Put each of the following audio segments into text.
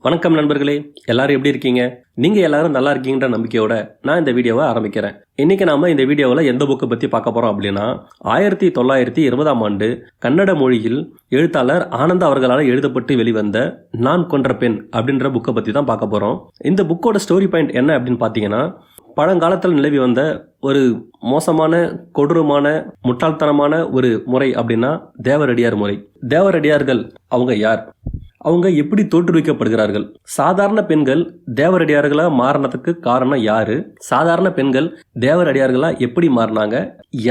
வணக்கம் நண்பர்களே, எல்லாரும் எப்படி இருக்கீங்க? நீங்க எல்லாரும் நல்லா இருக்கீங்கன்ற நம்பிக்கையோட நான் இந்த வீடியோவை ஆரம்பிக்கிறேன். இன்னைக்கு நாம இந்த வீடியோவில் எந்த புக்கை பத்தி பார்க்க போறோம் அப்படின்னா 1920ஆம் ஆண்டு கன்னட மொழியில் எழுத்தாளர் ஆனந்த அவர்களால் எழுதப்பட்டு வெளிவந்த நான் கொன்ற பெண் அப்படின்ற புக்கை பத்தி தான் பார்க்க போறோம். இந்த புக்கோட ஸ்டோரி பாயிண்ட் என்ன அப்படின்னு பார்த்தீங்கன்னா, பழங்காலத்தில் நிலவி வந்த ஒரு மோசமான, கொடூரமான, முட்டாள்தனமான ஒரு முறை அப்படின்னா தேவரடியார் முறை. தேவரடியார்கள் அவங்க யார்? அவங்க எப்படி தோற்றுவிக்கப்படுகிறார்கள்? சாதாரண பெண்கள் தேவரடியார்களா மாறினதுக்கு காரணம் யாரு? சாதாரண பெண்கள் தேவரடியார்களா எப்படி மாறினாங்க?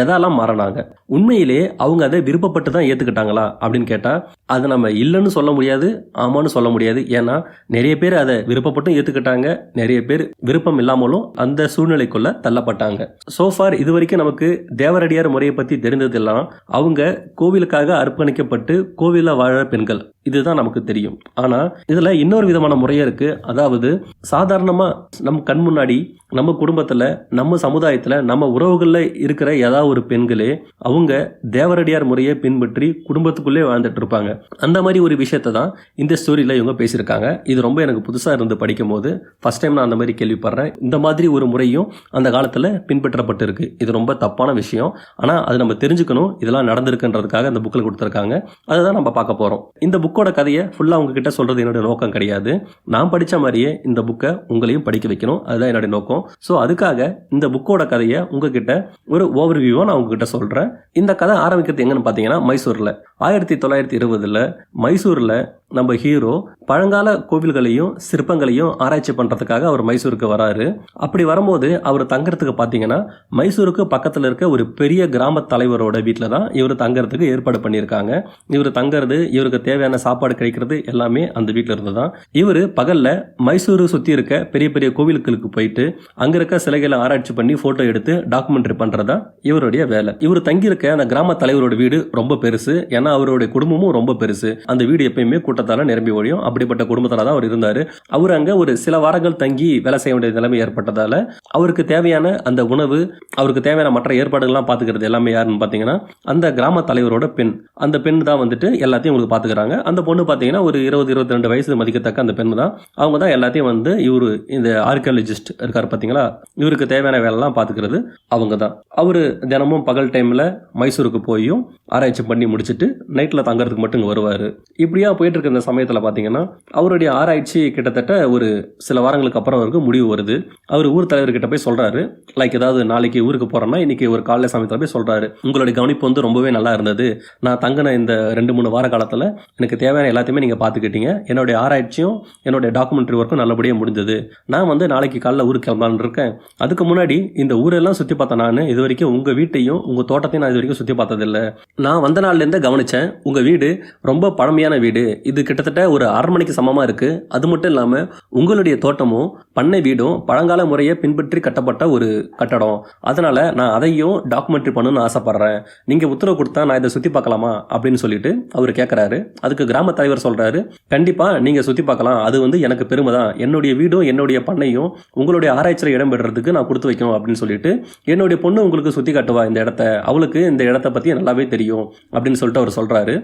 எதாலாம் மாறினாங்க? உண்மையிலே அவங்க அதை விருப்பப்பட்டு தான் ஏத்துக்கிட்டாங்களா அப்படின்னு கேட்டா அதை நம்ம இல்லைன்னு சொல்ல முடியாது, ஆமான்னு சொல்ல முடியாது. ஏன்னா நிறைய பேர் அதை விருப்பப்பட்டும் ஏத்துக்கிட்டாங்க, நிறைய பேர் விருப்பம் இல்லாமலும் அந்த சூழ்நிலைக்குள்ள தள்ளப்பட்டாங்க. சோஃபார் இது வரைக்கும் நமக்கு தேவரடியார் முறையை பத்தி தெரிந்ததெல்லாம் அவங்க கோவிலுக்காக அர்ப்பணிக்கப்பட்டு கோவில வாழ பெண்கள், இதுதான் நமக்கு தெரியும். ஆனா இதுல இன்னொரு விதமான முறையே இருக்கு. அதாவது சாதாரணமா நம்ம கண் முன்னாடி, நம்ம குடும்பத்துல, நம்ம சமுதாயத்துல, நம்ம உறவுகள்ல இருக்கிற ஏதாவது ஒரு பெண்களே அவங்க தேவரடியார் முறையை பின்பற்றி குடும்பத்துக்குள்ளே வாழ்ந்துட்டு இருப்பாங்க. அந்த மாதிரி ஒரு விஷயத்தை தான் இந்த ஸ்டோரியில இவங்க பேசியிருக்காங்க. இது ரொம்ப எனக்கு புதுசா இருந்து படிக்கும் போது ஃபர்ஸ்ட் டைம் நான் அந்த மாதிரி கேள்விப்படுறேன். இந்த மாதிரி ஒரு முறையும் அந்த காலத்துல பின்பற்றப்பட்டு இருக்கு. இது ரொம்ப தப்பான விஷயம். ஆனா அது நம்ம தெரிஞ்சுக்கணும், இதெல்லாம் நடந்திருக்குன்றதுக்காக அந்த புக்கில் கொடுத்துருக்காங்க. அதுதான் நம்ம பார்க்க போறோம். இந்த புக்கோட கதையை ஃபுல்லா உங்ககிட்ட சொல்றது என்னோட நோக்கம் கிடையாது. நான் படிச்ச மாதிரியே இந்த புக்கை உங்களையும் படிக்க வைக்கணும், அதுதான் என்னோட நோக்கம். ஸோ அதுக்காக இந்த புக்கோட கதையை உங்ககிட்ட ஒரு ஓவர்வியூவா நான் உங்ககிட்ட சொல்றேன். இந்த கதை ஆரம்பிக்கிறது எங்கன்னு பார்த்தீங்கன்னா மைசூர்ல 1920 மைசூர்ல நம்ம ஹீரோ பழங்கால கோவில்களையும் சிற்பங்களையும் ஆராய்ச்சி பண்றதுக்காக அவர் மைசூருக்கு வராரு. அப்படி வரும்போது அவர் தங்கறதுக்கு பார்த்தீங்கன்னா மைசூருக்கு பக்கத்தில் இருக்க ஒரு பெரிய கிராம தலைவரோட வீட்டில் தான் இவர் தங்கறதுக்கு ஏற்பாடு பண்ணியிருக்காங்க. இவர் தங்கறது, இவருக்கு தேவையான சாப்பாடு கிடைக்கிறது எல்லாமே அந்த வீட்டில் இருந்து தான். இவர் பகல்ல மைசூரு சுற்றி இருக்க பெரிய பெரிய கோவில்களுக்கு போயிட்டு அங்க இருக்க சிலைகளை ஆராய்ச்சி பண்ணி போட்டோ எடுத்து டாக்குமெண்ட்ரி பண்றதா இவருடைய வேலை. இவர் தங்கியிருக்க அந்த கிராம தலைவரோட வீடு ரொம்ப பெருசு. ஏன்னா அவருடைய குடும்பமும் ரொம்ப பெருசு. அந்த வீடு எப்பயுமே கூட்டத்தால நிரம்பி ஒழியும். அப்படிப்பட்ட குடும்பத்தால தான் அவர் இருந்தாரு. அவர் அங்க ஒரு சில வாரங்கள் தங்கி வேலை செய்ய வேண்டிய நிலைமை ஏற்பட்டதால அவருக்கு தேவையான அந்த உணவு, அவருக்கு தேவையான மற்ற ஏற்பாடுகள்லாம் பாத்துக்கிறது எல்லாமே யாருன்னு பாத்தீங்கன்னா அந்த கிராம தலைவரோட பெண். அந்த பெண் தான் வந்துட்டு எல்லாத்தையும் உங்களுக்கு பாத்துக்கிறாங்க. அந்த பொண்ணு பாத்தீங்கன்னா ஒரு 20-22 வயசு மதிக்கத்தக்க அந்த பெண் தான். அவங்க தான் எல்லாத்தையும் வந்து இவரு இந்த ஆர்கியாலஜிஸ்ட் இருக்காரு பாத்தீங்களா, இவருக்கு தேவையான வேலைலாம் பாத்துக்கிறது அவங்க தான். அவரு தினமும் பகல் டைம்ல மைசூருக்கு போயும் ஆராய்ச்சி பண்ணி முடிச்சுட்டு நைட்ல தங்கறதுக்கு மட்டும் வருவாரு. இப்படியா போயிட்டு இருக்க இந்த சமயத்துல பாத்தீங்கன்னா அவருடைய ஆராய்ச்சி கிட்டத்தட்ட ஒரு சில வாரங்களுக்கு அப்புறம் அவருக்கு முடிவு வருது. அவர் ஊர் தலைவர்கிட்ட போய் சொல்றாரு, லைக் ஏதாவது நாளைக்கு ஊருக்கு போறோம்னா இன்னைக்கு ஒரு காலைல சமயத்துல போய் சொல்றாரு, உங்களுடைய கவனிப்பு வந்து ரொம்பவே நல்லா இருந்தது. நான் தங்கின இந்த 2-3 வார காலத்துல எனக்கு தேவையான எல்லாத்தையுமே நீங்க பாத்துக்கிட்டீங்க. என்னுடைய ஆராய்ச்சியும் என்னுடைய டாக்குமெண்ட்ரி ஒர்க்கும் நல்லபடியாக முடிஞ்சது. நான் வந்து நாளைக்கு காலைல ஊருக்கு கிளம்பலான்னு இருக்கேன். அதுக்கு முன்னாடி இந்த ஊரெல்லாம் சுத்தி பார்த்தேன். நான் இது வரைக்கும் உங்க வீட்டையும் உங்க தோட்டத்தையும் நான் இது வரைக்கும் சுத்தி பார்த்ததில்லை. நான் வந்த நாள்ல இருந்தே கவனிச்சேன், உங்க வீடு ரொம்ப பழமையான வீடு. இது கிட்டத்தட்ட ஒரு அரண்மனைக்கு சமமா இருக்கு. அது மட்டும் இல்லாம உங்களுடைய தோட்டமும் பண்ணை வீடும் பழங்கால முறையை பின்பற்றி கட்டப்பட்ட ஒரு கட்டடம். அதனால நான் அதையும் டாக்குமெண்ட்ரி பண்ணணும்னு ஆசைப்படுறேன். நீங்க உத்தரவு கொடுத்தா நான் இதை சுத்தி பார்க்கலாமா அப்படின்னு சொல்லிட்டு அவர் கேட்கிறாரு. அதுக்கு கிராம தலைவர் சொல்றாரு, கண்டிப்பா நீங்க சுத்தி பார்க்கலாம். அது வந்து எனக்கு பெருமை தான். என்னுடைய வீடும் என்னுடைய பண்ணையும் உங்களுடைய ஆராய்ச்சியில் இடம்பெறதுக்கு நான் கொடுத்து வைக்கணும் அப்படின்னு சொல்லிட்டு என்னுடைய பொண்ணு உங்களுக்கு சுத்தி காட்டுவா இந்த இடத்த, அவளுக்கு இந்த இடத்த பத்தி நல்லாவே தெரியும் அப்படின்னு சொல்லிட்டு அவர் சொல்றாரு.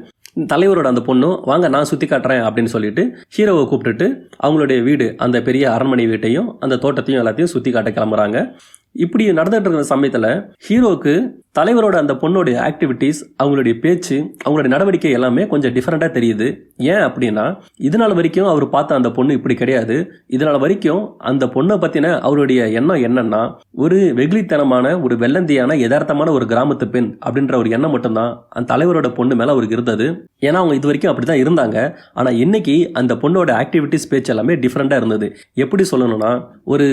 தலைவரோட அந்த பொண்ணும் வாங்க நான் சுத்தி காட்டுறேன் அப்படின்னு சொல்லிட்டு ஹீரோவை கூப்பிட்டுட்டு அவங்களுடைய வீடு, அந்த பெரிய அரண்மனை வீட்டையும் அந்த தோட்டத்தையும் எல்லாத்தையும் சுத்தி காட்ட கிளம்புறாங்க. இப்படி நடந்துட்டு இருக்கிற சமயத்துல ஹீரோக்கு தலைவரோட அந்த பொண்ணோடைய ஆக்டிவிட்டிஸ், அவங்களுடைய பேச்சு, அவங்களுடைய நடவடிக்கை எல்லாமே கொஞ்சம் டிஃபரெண்டா தெரியுது. ஏன் அப்படின்னா இதனால வரைக்கும் அவர் பார்த்த அந்த பொண்ணு இப்படி கிடையாது. இதனால வரைக்கும் அந்த பொண்ணை பத்தின அவருடைய எண்ணம் என்னன்னா ஒரு வெகுளித்தனமான, ஒரு வெள்ளந்தியான, யதார்த்தமான ஒரு கிராமத்து பெண் அப்படின்ற ஒரு எண்ணம் மட்டும்தான் அந்த தலைவரோட பொண்ணு மேல அவருக்கு இருந்தது. ஏன்னா அவங்க இது வரைக்கும் அப்படிதான் இருந்தாங்க. ஆனா இன்னைக்கு அந்த பொண்ணோட ஆக்டிவிட்டிஸ், பேச்சு எல்லாமே டிஃபரெண்டா இருந்தது. எப்படி சொல்லணும்னா ஒரு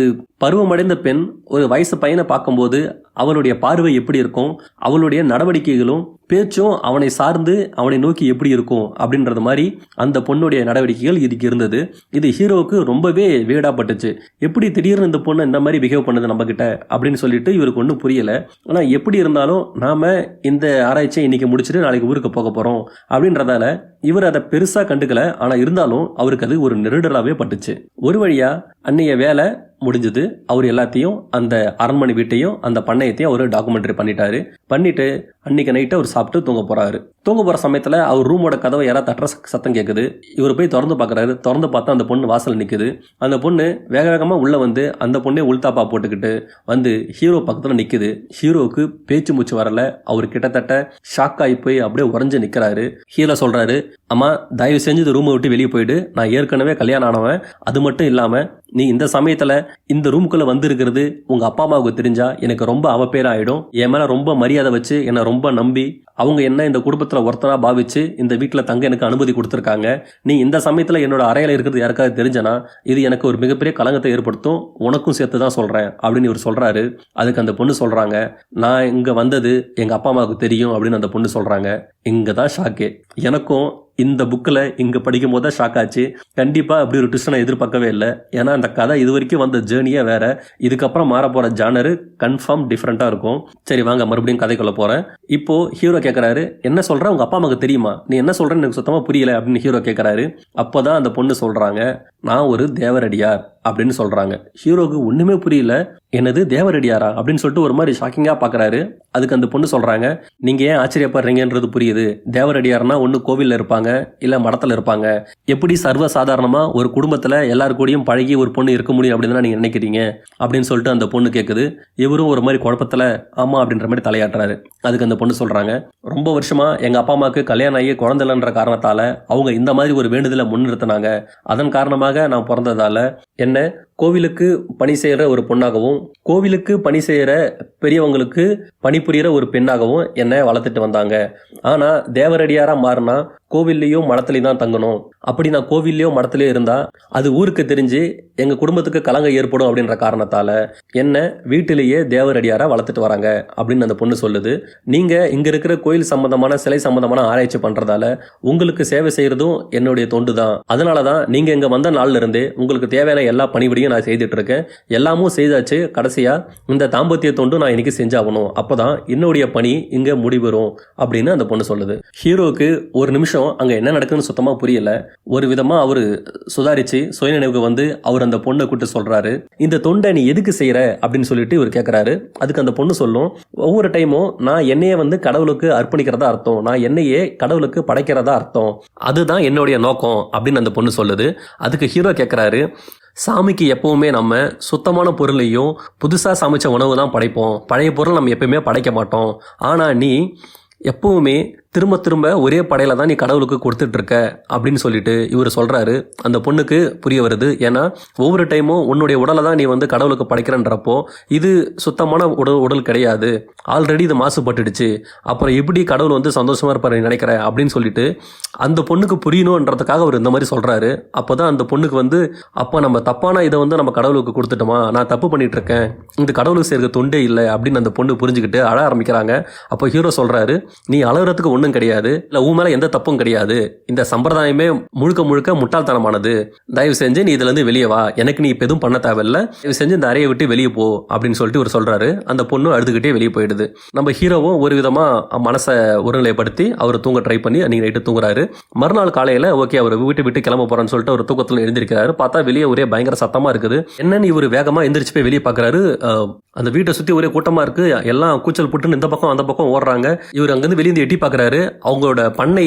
பருவமடைந்த பெண் ஒரு வயசு பையனை பார்க்கும்போது அவளுடைய பார்வை எப்படி இருக்கும், அவளுடைய நடவடிக்கைகளும் பேச்சும் அவனை சார்ந்து அவனை நோக்கி எப்படி இருக்கும் அப்படின்றது மாதிரி அந்த பொண்ணுடைய நடவடிக்கைகள் இதுக்கு இருந்தது. இது ஹீரோவுக்கு ரொம்பவே வேடாப்பட்டுச்சு. எப்படி திடீர்னு இந்த பொண்ணு இந்த மாதிரி பிஹேவ் பண்ணுது நம்ம கிட்ட அப்படின்னு சொல்லிட்டு இவருக்கு ஒன்றும் புரியல. ஆனா எப்படி இருந்தாலும் நாம இந்த ஆராய்ச்சியை இன்னைக்கு முடிச்சுட்டு நாளைக்கு ஊருக்கு போக போறோம் அப்படின்றதால இவர் அதை பெருசா கண்டுக்கல. ஆனா இருந்தாலும் அவருக்கு அது ஒரு நெருடலாவே பட்டுச்சு. ஒரு வழியா அன்னைய வேலை முடிஞ்சது. அவர் எல்லாத்தையும் அந்த அரண்மனை வீட்டையும் அந்த பண்ணையத்தையும் அவர் டாக்குமெண்ட்ரி பண்ணிட்டாரு. பண்ணிட்டு அன்னைக்கு நைட்டு அவர் சாப்பிட்டு தூங்க போறாரு. தூங்க போற சமயத்துல அவர் ரூமோட கதவை யாராவது தட்டுற சத்தம் கேட்குது. இவர் போய் திறந்து பார்க்கறாரு. திறந்து பார்த்தா அந்த பொண்ணு வாசல் நிக்குது. அந்த பொண்ணு வேக வேகமா உள்ள வந்து அந்த பொண்ணே உள்தாப்பா போட்டுக்கிட்டு வந்து ஹீரோ பக்கத்துல நிக்குது. ஹீரோவுக்கு பேச்சு மூச்சு வரல. அவர் கிட்டத்தட்ட ஷாக் ஆகி போய் அப்படியே உறைஞ்சு நிக்கிறாரு. ஹீரோ சொல்றாரு, அம்மா தயவு செஞ்சு இந்த ரூமை விட்டு வெளியே போயிடு, நான் ஏற்கனவே கல்யாணம் ஆனவன், அது மட்டும் இல்லாம நீ இந்த சமயத்துல இந்த ரூமுக்குள்ள வந்திருக்கிறது உங்க அப்பா அம்மாவுக்கு தெரிஞ்சா எனக்கு ரொம்ப அவப்பேர் ஆயிடும். என் மேல ரொம்ப மரியாதை வச்சு என்னை ரொம்ப நம்பி அவங்க என்ன இந்த குடும்பத்துல ஒருத்தரா பாவிச்சு இந்த வீட்டுல தங்க எனக்கு அனுமதி கொடுத்துருக்காங்க. நீ இந்த சமயத்துல என்னோட அறையில இருக்கிறது யாருக்காவது தெரிஞ்சனா இது எனக்கு ஒரு மிகப்பெரிய களங்கத்தை ஏற்படுத்தும், உனக்கும் சேர்த்து தான் சொல்றேன் அப்படின்னு இவர் சொல்றாரு. அதுக்கு அந்த பொண்ணு சொல்றாங்க, நான் இங்க வந்தது எங்க அப்பா அம்மாவுக்கு தெரியும் அப்படின்னு அந்த பொண்ணு சொல்றாங்க. இங்கதான் ஷாக்கே. எனக்கும் இந்த புக்கில் இங்கே படிக்கும் போது தான் ஷாக் ஆச்சு. கண்டிப்பாக அப்படி ஒரு ட்விஸ்ட் நான் எதிர்பார்க்கவே இல்லை. ஏன்னா அந்த கதை இது வரைக்கும் வந்த ஜேர்னியே வேற, இதுக்கப்புறம் மாற போகிற ஜானரு கன்ஃபார்ம் டிஃப்ரெண்ட்டாக இருக்கும். சரி வாங்க மறுபடியும் கதைக்குள்ள போகிறேன். இப்போ ஹீரோ கேட்குறாரு, என்ன சொல்கிற உங்கள் அப்பா அம்மாவுக்கு தெரியுமா, நீ என்ன சொல்கிறேன்னு எனக்கு சுத்தமாக புரியல அப்படின்னு ஹீரோ கேட்குறாரு. அப்போ தான் அந்த பொண்ணு சொல்கிறாங்க, நான் ஒரு தேவரடியார் அப்படின்னு சொல்கிறாங்க. ஹீரோவுக்கு ஒன்றுமே புரியல. என்னது தேவரடியாரா அப்படின்னு சொல்லிட்டு ஒரு மாதிரி ஷாக்கிங்காக பார்க்குறாரு. அதுக்கு அந்த பொண்ணு சொல்கிறாங்க, நீங்கள் ஏன் ஆச்சரியப்படுறீங்கன்றது புரியுது. தேவரடியார்னா ஒன்று கோவிலில் இருப்பாங்க, இல்லை மடத்தில் இருப்பாங்க. எப்படி சர்வ சாதாரணமாக ஒரு குடும்பத்தில் எல்லாரு கூடயும் பழகி ஒரு பொண்ணு இருக்க முடியும் அப்படின்னு தான் நீங்கள் நினைக்கிறீங்க அப்படின்னு சொல்லிட்டு அந்த பொண்ணு கேட்குது. இவரும் ஒரு மாதிரி குழப்பத்தில் ஆமாம் அப்படின்ற மாதிரி தலையாட்டுறாரு. அதுக்கு அந்த பொண்ணு சொல்கிறாங்க, ரொம்ப வருஷமாக எங்கள் அப்பா அம்மாவுக்கு கல்யாணம் ஆகி குழந்தை இல்லைன்ற காரணத்தால் அவங்க இந்த மாதிரி ஒரு வேண்டுதலை முன்னிறுத்தினாங்க. அதன் காரணமாக நான் பிறந்ததால என்ன கோவிலுக்கு பணி செய்கிற ஒரு பொண்ணாகவும் கோவிலுக்கு பணி செய்கிற பெரியவங்களுக்கு பணிபுரிகிற ஒரு பெண்ணாகவும் என்னை வளர்த்துட்டு வந்தாங்க. ஆனால் தேவரடியாராக மாறினா கோவில்லையும் மடத்துலையும் தான் தங்கணும். அப்படி நான் கோவில்லையும் மடத்துலையும் இருந்தால் அது ஊருக்கு தெரிஞ்சு எங்கள் குடும்பத்துக்கு கலங்க ஏற்படும் அப்படின்ற காரணத்தால் என்னை வீட்டிலேயே தேவரடியாராக வளர்த்துட்டு வராங்க அப்படின்னு அந்த பொண்ணு சொல்லுது. நீங்கள் இங்கே இருக்கிற கோயில் சம்பந்தமான சிலை சம்பந்தமான ஆராய்ச்சி பண்ணுறதால உங்களுக்கு சேவை செய்கிறதும் என்னுடைய தொண்டு தான். அதனால தான் நீங்கள் இங்கே வந்த நாள்ல இருந்தே உங்களுக்கு தேவையான எல்லா பணிபடியும் நான் செய்துட்டு இருக்கேன். எல்லாமும் செய்தாச்சு. கடைசியா இந்த தாம்பத்திய தொண்டு நான் இன்னைக்கு செஞ்சாகணும், அப்பதான் என்னுடைய பணி இங்க முடிவரும் அப்படின்னு அந்த பொண்ணு சொல்லுது. ஹீரோக்கு ஒரு நிமிஷம் அங்க என்ன நடக்குதுன்னு சுத்தமா புரியல. ஒரு விதமா அவரு சுதாரிச்சு சுயநினைவுக்கு வந்து அவர் அந்த பொண்ணை கூப்பிட்டு சொல்றாரு, இந்த தொண்டை நீ எதுக்கு செய்யற அப்படின்னு சொல்லிட்டு இவர் கேட்கிறாரு. அதுக்கு அந்த பொண்ணு சொல்லும், ஒவ்வொரு டைமும் நான் என்னையே வந்து கடவுளுக்கு அர்ப்பணிக்கிறதா அர்த்தம், நான் என்னையே கடவுளுக்கு படைக்கிறதா அர்த்தம், அதுதான் என்னுடைய நோக்கம் அப்படின்னு அந்த பொண்ணு சொல்லுது. அதுக்கு ஹீரோ கேட்கிறாரு, சாமிக்கு எப்பவுமே நம்ம சுத்தமான பொருளையும் புதுசாக சமைச்ச உணவு தான் படைப்போம், பழைய பொருள் நம்ம எப்பயுமே படைக்க மாட்டோம். ஆனால் நீ எப்பவுமே திரும்ப திரும்ப ஒரே படையில தான் நீ கடவுளுக்கு கொடுத்துட்டு இருக்க அப்படின்னு சொல்லிட்டு இவர் சொல்றாரு. அந்த பொண்ணுக்கு புரிய வருது. ஏன்னா ஒவ்வொரு டைமும் உன்னுடைய உடலை தான் நீ வந்து கடவுளுக்கு படைக்கிறன்றப்போ இது சுத்தமான உடல் கிடையாது, ஆல்ரெடி இது மாசுபட்டுடுச்சு, அப்புறம் எப்படி கடவுள் வந்து சந்தோஷமா இருப்பாரு நினைக்கிற அப்படின்னு சொல்லிட்டு அந்த பொண்ணுக்கு புரியணுன்றதுக்காக அவர் இந்த மாதிரி சொல்றாரு. அப்போதான் அந்த பொண்ணுக்கு வந்து, அப்போ நம்ம தப்பான இதை வந்து நம்ம கடவுளுக்கு கொடுத்துட்டோமா, நான் தப்பு பண்ணிட்டு இருக்கேன், இந்த கடவுளுக்கு சேர்க்க தொண்டே இல்லை அப்படின்னு அந்த பொண்ணு புரிஞ்சுக்கிட்டு அழ ஆரம்பிக்கிறாங்க. அப்போ ஹீரோ சொல்றாரு, நீ அழகிறதுக்கு ஒன்றும் கிடையாது, இல்லை உன் மேலே எந்த தப்பும் கிடையாது, இந்த சம்பிரதாயமே முழுக்க முழுக்க முட்டாள்தனமானது, தயவு செஞ்சு நீ இதுல இருந்து வெளியே வா, எனக்கு நீ இப்போ எதுவும் பண்ண தேவையில்லை, தயவு செஞ்சு இந்த அறையை விட்டு வெளியே போ அப்படின்னு சொல்லிட்டு இவர் சொல்றாரு. அந்த பொண்ணு அழுதுகிட்டே வெளியே போயிடுது. நம்ம ஹீரோவும் ஒரு விதமா மனசை ஒருநிலைப்படுத்தி அவர் தூங்க ட்ரை பண்ணி அன்னைக்கு நைட்டு தூங்குறாரு. மறுநாள் காலையில ஓகே அவர் வீட்டு விட்டு கிளம்ப போறான்னு சொல்லிட்டு ஒரு தூக்கத்தில் எழுந்திருக்கிறாரு. பார்த்தா வெளியே ஒரே பயங்கர சத்தமா இருக்குது. என்னன்னு இவர் வேகமா எந்திரிச்சு போய் வெளியே பாக்குறாரு. அந்த வீட்டை சுத்தி ஒரே கூட்டமா இருக்கு. எல்லாம் கூச்சல் புட்டுன்னு இந்த பக்கம் அந்த பக்கம் ஓடுறாங்க. இவர் அங்கிருந்து வெளியே எட்டி பாக்குறாரு. அவங்களோட பண்ணை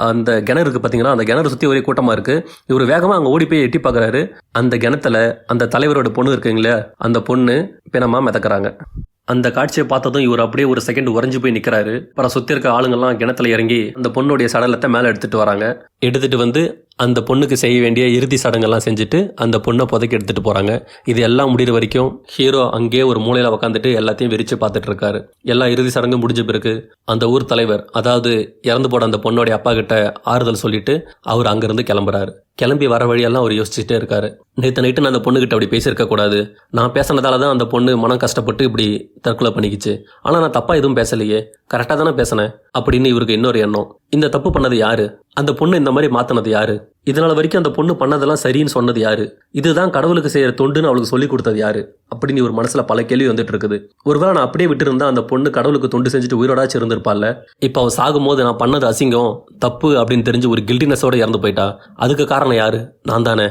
அந்த கிணறு இருக்கு பாத்தீங்கன்னா, அந்த கிணறு சுத்தி ஒரே கூட்டமா இருக்கு. இவர் வேகமா அங்க ஓடி போய் எட்டி பாக்குறாரு. அந்த கிணத்துல அந்த தலைவரோட பொண்ணு இருக்குங்களே, அந்த பொண்ணு பிணமா மிதக்குறாங்க. அந்த காட்சியை பார்த்ததும் இவர் அப்படியே ஒரு செகண்ட் உறைஞ்சு போய் நிற்கிறாரு. அப்புறம் சுற்றி இருக்க ஆளுங்கள்லாம் கிணத்துல இறங்கி அந்த பொண்ணுடைய சடலத்தை மேலே எடுத்துட்டு வராங்க. எடுத்துட்டு வந்து அந்த பொண்ணுக்கு செய்ய வேண்டிய இறுதி சடங்கெல்லாம் செஞ்சுட்டு அந்த பொண்ணை புதைக்க எடுத்துட்டு போறாங்க. இது எல்லாம் முடிகிற வரைக்கும் ஹீரோ அங்கேயே ஒரு மூலையில உட்காந்துட்டு எல்லாத்தையும் விரிச்சு பார்த்துட்டு இருக்காரு. எல்லா இறுதி சடங்கு முடிஞ்ச பிறகு அந்த ஊர் தலைவர், அதாவது இறந்து போட அந்த பொண்ணோடைய அப்பா கிட்ட ஆறுதல் சொல்லிட்டு அவர் அங்கிருந்து கிளம்புறாரு. கிளம்பி வர வழியெல்லாம் அவர் யோசிச்சுட்டே இருக்காரு. நேற்று நைட்டு நான் அந்த பொண்ணுகிட்ட அப்படி பேசியிருக்க கூடாது, நான் பேசினதால தான் அந்த பொண்ணு மனம் கஷ்டப்பட்டு இப்படி தற்கொலை பண்ணிக்கிச்சு, ஆனால் நான் தப்பா எதுவும் பேசலையே, கரெக்டாக தானே பேசினேன் அப்படின்னு இவருக்கு இன்னொரு எண்ணம். இந்த தப்பு பண்ணது யாரு, அந்த பொண்ணு இந்த மாதிரி மாத்தினது யாரு, இதனால வரைக்கும் அந்த பொண்ணு பண்ணதெல்லாம் சரின்னு சொன்னது யாரு? இதுதான் கடவுளுக்கு செய்யற தொண்டுன்னு அவளுக்கு சொல்லி கொடுத்தது யாரு அப்படின்னு ஒரு மனசுல பல கேள்வி வந்துட்டு இருக்குது. ஒருவேளை நான் அப்படியே விட்டு இருந்தா அந்த பொண்ணு கடவுளுக்கு தொண்டு செஞ்சுட்டு உயிரோடாச்சும் இருந்திருப்பாள்ல. இப்ப அவ சாகும்போது நான் பண்ணது அசிங்கம் தப்பு அப்படின்னு தெரிஞ்சு ஒரு கில்டினஸோட இறந்து போயிட்டா. அதுக்கு காரணம் யாரு? நான் தானே.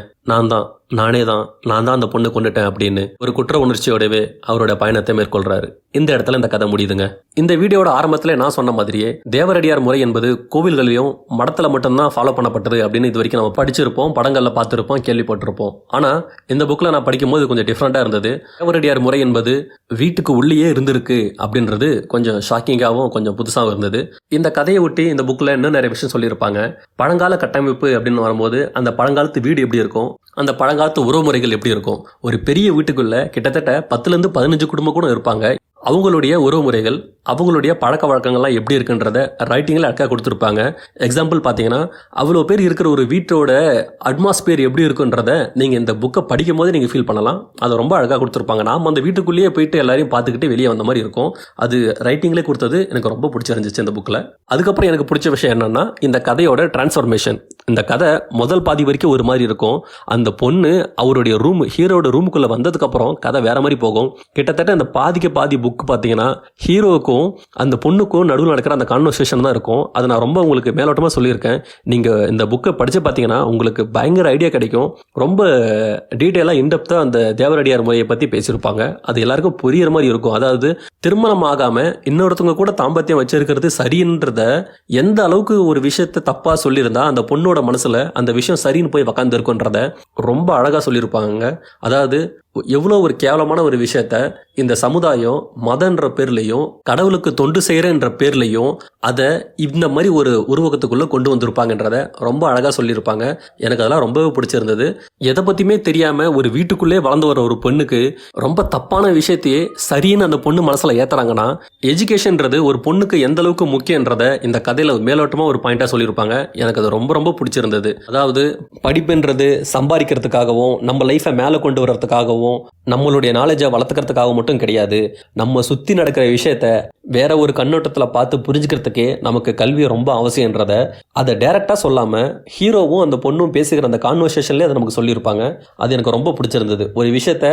நானே தான் அந்த பொண்ணை கொண்டுட்டேன் அப்படின்னு ஒரு குற்ற உணர்ச்சியோடவே அவரோட பயணத்தை மேற்கொள்றாரு. இந்த இடத்துல இந்த கதை முடியுதுங்க. இந்த வீடியோட ஆரம்பத்துல நான் சொன்ன மாதிரியே தேவரடியார் முறை என்பது கோவில்களையும் மடத்துல மட்டும்தான் ஃபாலோ பண்ணப்பட்டது அப்படின்னு இது வரைக்கும் நம்ம படிச்சிருப்போம், படங்கள்ல பார்த்திருப்போம், கேள்விப்பட்டிருப்போம். ஆனா இந்த புக்ல நான் படிக்கும் போது கொஞ்சம் டிஃப்ரெண்டா இருந்தது. தேவரடியார் முறை என்பது வீட்டுக்கு உள்ளேயே இருந்திருக்கு அப்படின்றது கொஞ்சம் ஷாக்கிங்காகவும் கொஞ்சம் புதுசாகவும் இருந்தது. இந்த கதையை ஒட்டி இந்த புக்ல இன்னும் நிறைய விஷயம் சொல்லியிருப்பாங்க. பழங்கால கட்டமைப்பு அப்படின்னு வரும்போது அந்த பழங்காலத்து வீடு எப்படி இருக்கும், அந்த பழங்காலத்து உறவுமுறைகள் எப்படி இருக்கும். ஒரு பெரிய வீட்டுக்குள்ள கிட்டத்தட்ட 10லேருந்து 15 குடும்பம் கூட இருப்பாங்க. அவங்களுடைய உறவுமுறைகள், அவங்களுடைய பழக்க வழக்கங்கள்லாம் எப்படி இருக்குன்றத ரைட்டிங்கில் அழகாக கொடுத்துருப்பாங்க. எக்ஸாம்பிள் பார்த்தீங்கன்னா அவ்வளோ பேர் இருக்கிற ஒரு வீட்டோட அட்மாஸ்பியர் எப்படி இருக்குன்றத நீங்கள் இந்த புக்கை படிக்கும் போது நீங்கள் ஃபீல் பண்ணலாம். அதை ரொம்ப அழகாக கொடுத்துருப்பாங்க. நாம் அந்த வீட்டுக்குள்ளேயே போயிட்டு எல்லாரையும் பார்த்துக்கிட்டு வெளியே வந்த மாதிரி இருக்கும். அது ரைட்டிங்லேயே கொடுத்தது எனக்கு ரொம்ப பிடிச்சிருந்துச்சு இந்த புக்கில். அதுக்கப்புறம் எனக்கு பிடிச்ச விஷயம் என்னென்னா இந்த கதையோட டிரான்ஸ்ஃபர்மேஷன். இந்த கதை முதல் பாதி வரைக்கும் ஒரு மாதிரி இருக்கும். அந்த பொண்ணு அவருடைய ஹீரோட ரூமுக்குள்ளே வந்ததுக்கப்புறம் கதை வேற மாதிரி போகும். கிட்டத்தட்ட அந்த பாதிக்கு பாதி புக் பார்த்தீங்கன்னா ஹீரோவுக்கும் அந்த பொண்ணுக்கும் நடுவில் நடக்கிற அந்த கான்வர்சேஷன் தான் இருக்கும். அதை நான் ரொம்ப உங்களுக்கு மேலோட்டமாக சொல்லியிருக்கேன். நீங்கள் இந்த புக்கை படித்து பார்த்தீங்கன்னா உங்களுக்கு பயங்கர ஐடியா கிடைக்கும். ரொம்ப டீட்டெயிலாக இன்டெப்த்தாக அந்த தேவரடியார் முறையை பற்றி பேசியிருப்பாங்க. அது எல்லாருக்கும் புரியுற மாதிரி இருக்கும். அதாவது திருமணம் ஆகாமல் இன்னொருத்தவங்க கூட தாம்பத்தியம் வச்சிருக்கிறது சரின்றத எந்த அளவுக்கு ஒரு விஷயத்தை தப்பாக சொல்லியிருந்தா அந்த பொண்ணோட மனசில் அந்த விஷயம் சரின்னு போய் உக்காந்துருக்குன்றத ரொம்ப அழகாக சொல்லியிருப்பாங்க. அதாவது எவ்வளோ ஒரு கேவலமான ஒரு விஷயத்த இந்த சமுதாயம் மதன்ற பேர்லையும் கடவுளுக்கு தொண்டு செய்கிறன்ற பேர்லையும் அதை இந்த மாதிரி ஒரு உருவகத்துக்குள்ளே கொண்டு வந்திருப்பாங்கன்றத ரொம்ப அழகாக சொல்லியிருப்பாங்க. எனக்கு அதெல்லாம் ரொம்பவே பிடிச்சிருந்தது. எதை பற்றியுமே தெரியாமல் ஒரு வீட்டுக்குள்ளே வளர்ந்து வர ஒரு பொண்ணுக்கு ரொம்ப தப்பான விஷயத்தையே சரின்னு அந்த பொண்ணு மனசில் ஏற்றுறாங்கன்னா எஜுகேஷன்றது ஒரு பொண்ணுக்கு எந்த அளவுக்கு முக்கியன்றதை இந்த கதையில் மேலோட்டமாக ஒரு பாயிண்டாக சொல்லியிருப்பாங்க. எனக்கு அது ரொம்ப ரொம்ப பிடிச்சிருந்தது. அதாவது படிப்புன்றது சம்பாதிக்கிறதுக்காகவும் நம்ம லைஃப்பை மேலே கொண்டு வர்றதுக்காகவும் நம்மளுடைய நாலேஜை வளர்த்துக்கிறதுக்காக மட்டும் கிடையாது. நம்ம சுற்றி நடக்கிற விஷயத்த வேற ஒரு கண்ணோட்டத்தில் பார்த்து புரிஞ்சுக்கிறதுக்கே நமக்கு கல்வி ரொம்ப அவசியன்றத அதை டைரக்டாக சொல்லாமல் ஹீரோவும் அந்த பொண்ணும் பேசுகிற அந்த கான்வர்சேஷன்லேயே அதை நமக்கு சொல்லியிருப்பாங்க. அது எனக்கு ரொம்ப பிடிச்சிருந்தது. ஒரு விஷயத்த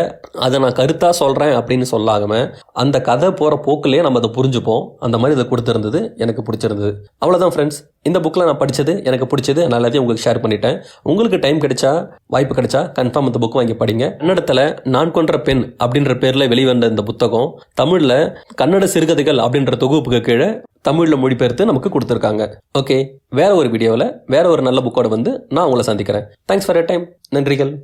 அதை நான் கருத்தாக சொல்கிறேன் அப்படின்னு சொல்லாமல் அந்த கதை போகிற போக்குலேயே நம்ம அதை புரிஞ்சுப்போம். அந்த மாதிரி இதை கொடுத்துருந்தது, எனக்கு பிடிச்சிருந்தது. அவ்வளோதான் ஃப்ரெண்ட்ஸ், இந்த புக்கில் நான் படித்தது எனக்கு பிடிச்சது, நான் எல்லாத்தையும் உங்களுக்கு ஷேர் பண்ணிட்டேன். உங்களுக்கு டைம் கிடைச்சா, வாய்ப்பு கிடைச்சா கன்ஃபார்ம் இந்த புக் வாங்கி படிங்க. கன்னடத்தில் நான் கொன்ற பெண் அப்படின்ற பேரில் வெளிவந்த இந்த புத்தகம் தமிழில் கன்னட சிறுகதைகள் அப்படின்ற தொகுப்புக்கு கீழே தமிழில் மொழிபெயர்த்து நமக்கு கொடுத்துருக்காங்க. ஓகே, வேற ஒரு வீடியோவில் வேற ஒரு நல்ல புக்கோட வந்து நான் உங்களை சந்திக்கிறேன். Thanks for your time. நன்றிகள்.